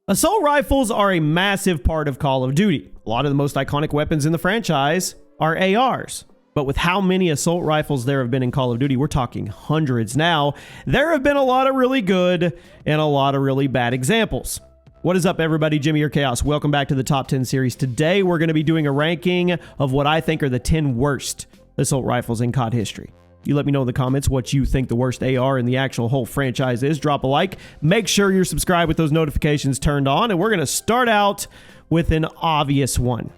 Assault rifles are a massive part of Call of Duty. A lot of the most iconic weapons in the franchise are ARs. But with how many assault rifles there have been in Call of Duty, we're talking hundreds now, there have been a lot of really good and a lot of really bad examples. What is up, everybody? Jimmy or Chaos. Welcome back to the Top 10 series. Today, we're going to be doing a ranking of what I think are the 10 worst assault rifles in COD history. You let me know in the comments what you think the worst AR in the actual whole franchise is. Drop a like. Make sure you're subscribed with those notifications turned on. And we're going to start out with an obvious one.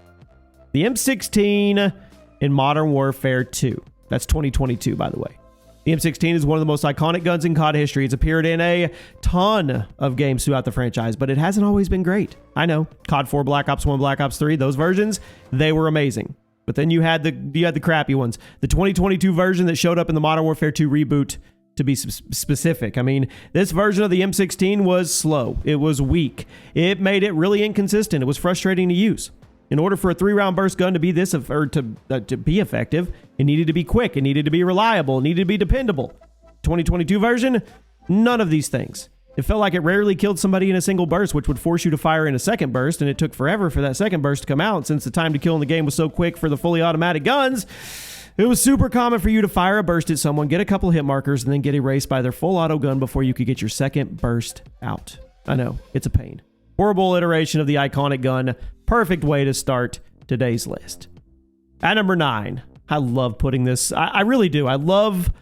The M16 in Modern Warfare 2. That's 2022, by the way. The M16 is one of the most iconic guns in COD history. It's appeared in a ton of games throughout the franchise, but it hasn't always been great. I know. COD 4, Black Ops 1, Black Ops 3, those versions, they were amazing. But then you had the crappy ones. The 2022 version that showed up in the Modern Warfare 2 reboot, to be specific. I mean, this version of the M16 was slow. It was weak. It made it really inconsistent. It was frustrating to use. In order for a 3-round burst gun to be to be effective, it needed to be quick. It needed to be reliable. It needed to be dependable. 2022 version, none of these things. It felt like it rarely killed somebody in a single burst, which would force you to fire in a second burst, and it took forever for that second burst to come out. Since the time to kill in the game was so quick for the fully automatic guns, it was super common for you to fire a burst at someone, get a couple hit markers, and then get erased by their full auto gun before you could get your second burst out. I know, it's a pain. Horrible iteration of the iconic gun. Perfect way to start today's list. At number 9, I love putting this. I really do. I love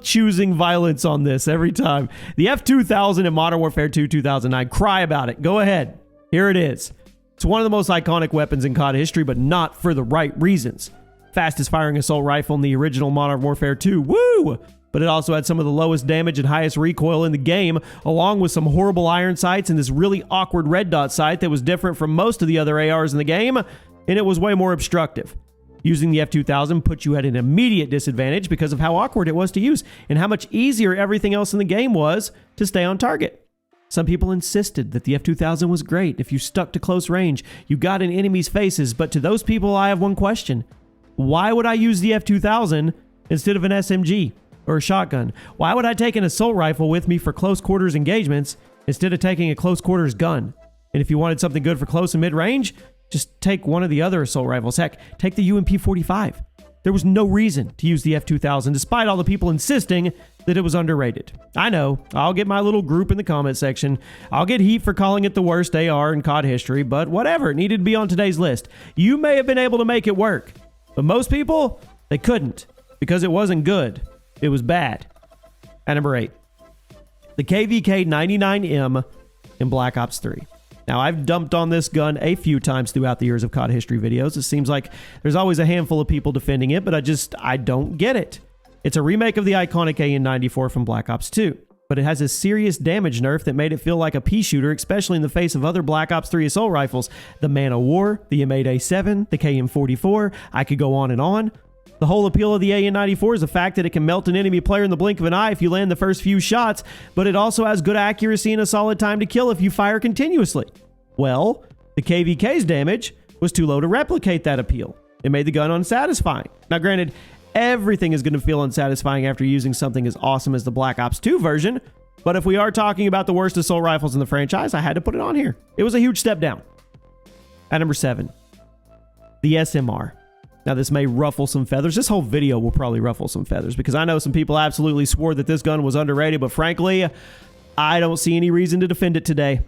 choosing violence on this every time. The F2000 in Modern Warfare 2 2009. Cry about it. Go ahead. Here it is. It's one of the most iconic weapons in COD history, but not for the right reasons. Fastest firing assault rifle in the original Modern Warfare 2. Woo! But it also had some of the lowest damage and highest recoil in the game, along with some horrible iron sights and this really awkward red dot sight that was different from most of the other ARs in the game, and it was way more obstructive. Using the F2000 put you at an immediate disadvantage because of how awkward it was to use and how much easier everything else in the game was to stay on target. Some people insisted that the F2000 was great if you stuck to close range, you got in enemies' faces, but to those people I have one question. Why would I use the F2000 instead of an SMG or a shotgun? Why would I take an assault rifle with me for close quarters engagements instead of taking a close quarters gun? And if you wanted something good for close and mid range, just take one of the other assault rifles. Heck, take the UMP-45. There was no reason to use the F2000, despite all the people insisting that it was underrated. I know, I'll get my little group in the comment section. I'll get heat for calling it the worst AR in COD history, but whatever, it needed to be on today's list. You may have been able to make it work, but most people, they couldn't, because it wasn't good. It was bad. At number 8, the KVK 99M in Black Ops 3. Now, I've dumped on this gun a few times throughout the years of COD history videos. It seems like there's always a handful of people defending it, but I don't get it. It's a remake of the iconic AN-94 from Black Ops 2, but it has a serious damage nerf that made it feel like a pea shooter, especially in the face of other Black Ops 3 assault rifles. The Man of War, the M8A7, the KM44, I could go on and on. The whole appeal of the AN-94 is the fact that it can melt an enemy player in the blink of an eye if you land the first few shots, but it also has good accuracy and a solid time to kill if you fire continuously. Well, the KVK's damage was too low to replicate that appeal. It made the gun unsatisfying. Now, granted, everything is going to feel unsatisfying after using something as awesome as the Black Ops 2 version, but if we are talking about the worst assault rifles in the franchise, I had to put it on here. It was a huge step down. At number 7, the SMR. Now, this may ruffle some feathers. This whole video will probably ruffle some feathers because I know some people absolutely swore that this gun was underrated, but frankly, I don't see any reason to defend it today.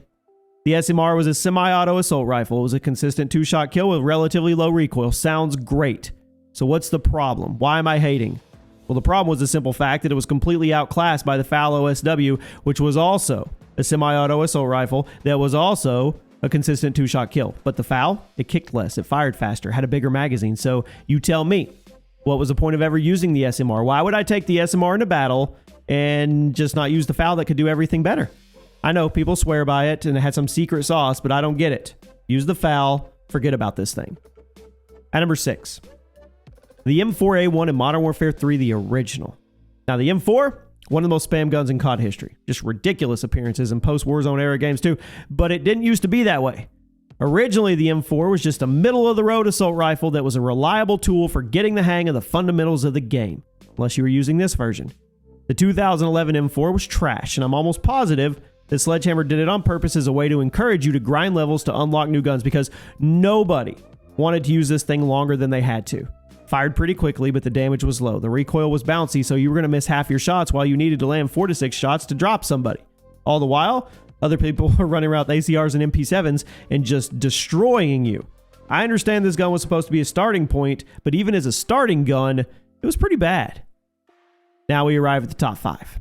The SMR was a semi-auto assault rifle. It was a consistent 2-shot kill with relatively low recoil. Sounds great. So what's the problem? Why am I hating? Well, the problem was the simple fact that it was completely outclassed by the FAL OSW, which was also a semi-auto assault rifle that was also a consistent 2-shot kill. But the FAL, it kicked less, it fired faster, had a bigger magazine. So you tell me, what was the point of ever using the SMR? Why would I take the SMR into battle and just not use the FAL that could do everything better? I know people swear by it and it had some secret sauce, but I don't get it. Use the FAL, forget about this thing. At number 6, the M4A1 in Modern Warfare 3, the original. Now, the M4, one of the most spam guns in COD history. Just ridiculous appearances in post-Warzone era games too, but it didn't used to be that way. Originally, the M4 was just a middle-of-the-road assault rifle that was a reliable tool for getting the hang of the fundamentals of the game, unless you were using this version. The 2011 M4 was trash, and I'm almost positive that Sledgehammer did it on purpose as a way to encourage you to grind levels to unlock new guns because nobody wanted to use this thing longer than they had to. Fired pretty quickly, but the damage was low. The recoil was bouncy, so you were going to miss half your shots while you needed to land 4 to 6 shots to drop somebody. All the while, other people were running around with ACRs and MP7s and just destroying you. I understand this gun was supposed to be a starting point, but even as a starting gun, it was pretty bad. Now we arrive at the top 5.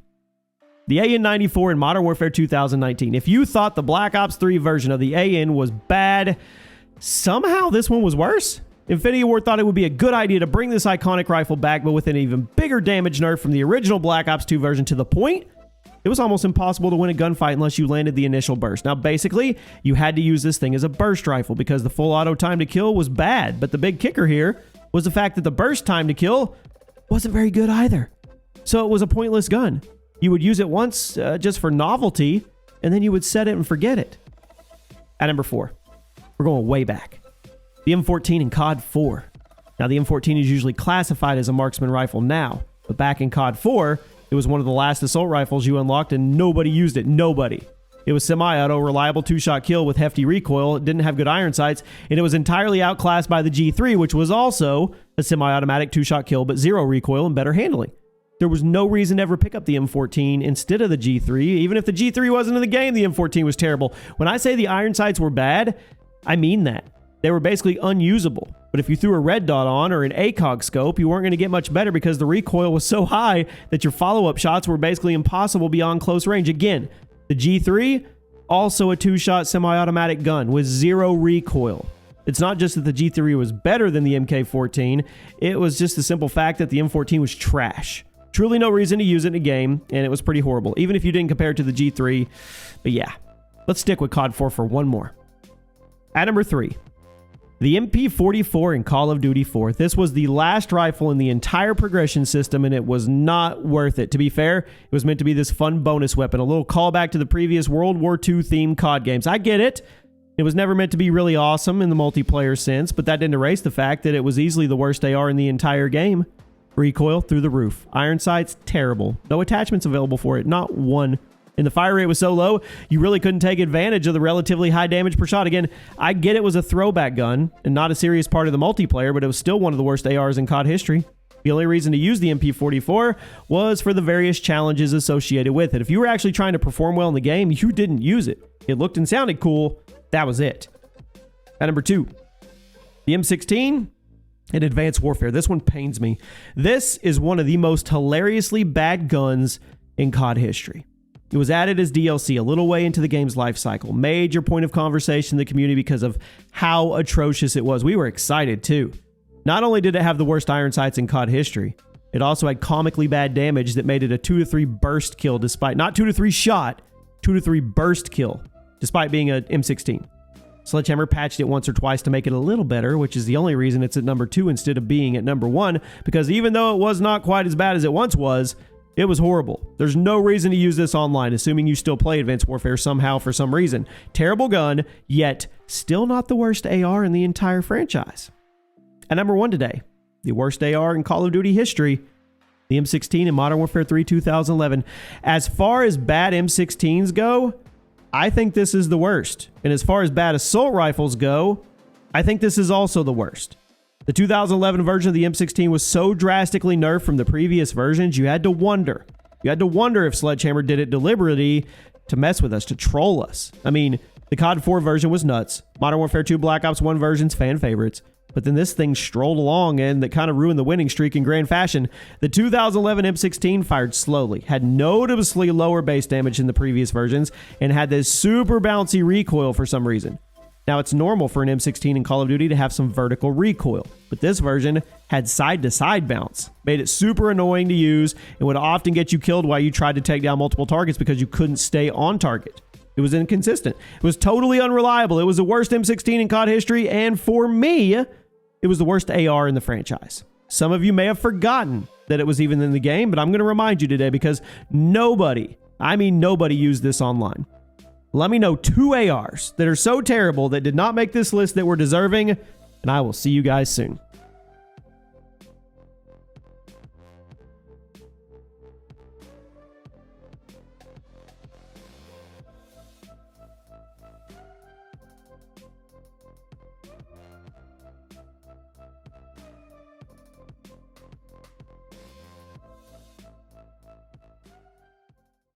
The AN-94 in Modern Warfare 2019. If you thought the Black Ops 3 version of the AN was bad, somehow this one was worse. Infinity Ward thought it would be a good idea to bring this iconic rifle back, but with an even bigger damage nerf from the original Black Ops 2 version to the point, it was almost impossible to win a gunfight unless you landed the initial burst. Now, basically, you had to use this thing as a burst rifle because the full auto time to kill was bad, but the big kicker here was the fact that the burst time to kill wasn't very good either. So it was a pointless gun. You would use it once just for novelty, and then you would set it and forget it. At number 4, we're going way back. The M14 in COD 4. Now, the M14 is usually classified as a marksman rifle now, but back in COD 4, it was one of the last assault rifles you unlocked, and nobody used it. Nobody. It was semi-auto, reliable 2-shot kill with hefty recoil. It didn't have good iron sights, and it was entirely outclassed by the G3, which was also a semi-automatic 2-shot kill, but 0 recoil and better handling. There was no reason to ever pick up the M14 instead of the G3. Even if the G3 wasn't in the game, the M14 was terrible. When I say the iron sights were bad, I mean that. They were basically unusable. But if you threw a red dot on or an ACOG scope, you weren't going to get much better because the recoil was so high that your follow-up shots were basically impossible beyond close range. Again, the G3, also a 2-shot semi-automatic gun with 0 recoil. It's not just that the G3 was better than the MK14, it was just the simple fact that the M14 was trash. Truly no reason to use it in a game, and it was pretty horrible, even if you didn't compare it to the G3. But yeah, let's stick with COD 4 for one more. At number 3. The MP44 in Call of Duty 4. This was the last rifle in the entire progression system, and it was not worth it. To be fair, it was meant to be this fun bonus weapon, a little callback to the previous World War II themed COD games. I get it. It was never meant to be really awesome in the multiplayer sense, but that didn't erase the fact that it was easily the worst AR in the entire game. Recoil through the roof. Iron sights, terrible. No attachments available for it, not one. And the fire rate was so low, you really couldn't take advantage of the relatively high damage per shot. Again, I get it was a throwback gun and not a serious part of the multiplayer, but it was still one of the worst ARs in COD history. The only reason to use the MP44 was for the various challenges associated with it. If you were actually trying to perform well in the game, you didn't use it. It looked and sounded cool. That was it. At number 2, the M16 in Advanced Warfare. This one pains me. This is one of the most hilariously bad guns in COD history. It was added as DLC a little way into the game's life cycle. Major point of conversation in the community because of how atrocious it was. We were excited too. Not only did it have the worst iron sights in COD history, it also had comically bad damage that made it a 2 to 3 burst kill despite, not 2 to 3 shot, 2 to 3 burst kill, despite being an M16. Sledgehammer patched it once or twice to make it a little better, which is the only reason it's at number 2 instead of being at number 1, because even though it was not quite as bad as it once was, it was horrible. There's no reason to use this online, assuming you still play Advanced Warfare somehow for some reason. Terrible gun, yet still not the worst AR in the entire franchise. At number 1 today, the worst AR in Call of Duty history, the M16 in Modern Warfare 3 2011. As far as bad M16s go, I think this is the worst. And as far as bad assault rifles go, I think this is also the worst. The 2011 version of the M16 was so drastically nerfed from the previous versions, you had to wonder. You had to wonder if Sledgehammer did it deliberately to mess with us, to troll us. I mean, the COD 4 version was nuts. Modern Warfare 2 Black Ops 1 version's fan favorites. But then this thing strolled along and that kind of ruined the winning streak in grand fashion. The 2011 M16 fired slowly, had noticeably lower base damage than the previous versions, and had this super bouncy recoil for some reason. Now, it's normal for an M16 in Call of Duty to have some vertical recoil, but this version had side-to-side bounce, made it super annoying to use, and would often get you killed while you tried to take down multiple targets because you couldn't stay on target. It was inconsistent. It was totally unreliable. It was the worst M16 in COD history, and for me, it was the worst AR in the franchise. Some of you may have forgotten that it was even in the game, but I'm going to remind you today because nobody, I mean nobody, used this online. Let me know 2 ARs that are so terrible that did not make this list that were deserving, and I will see you guys soon.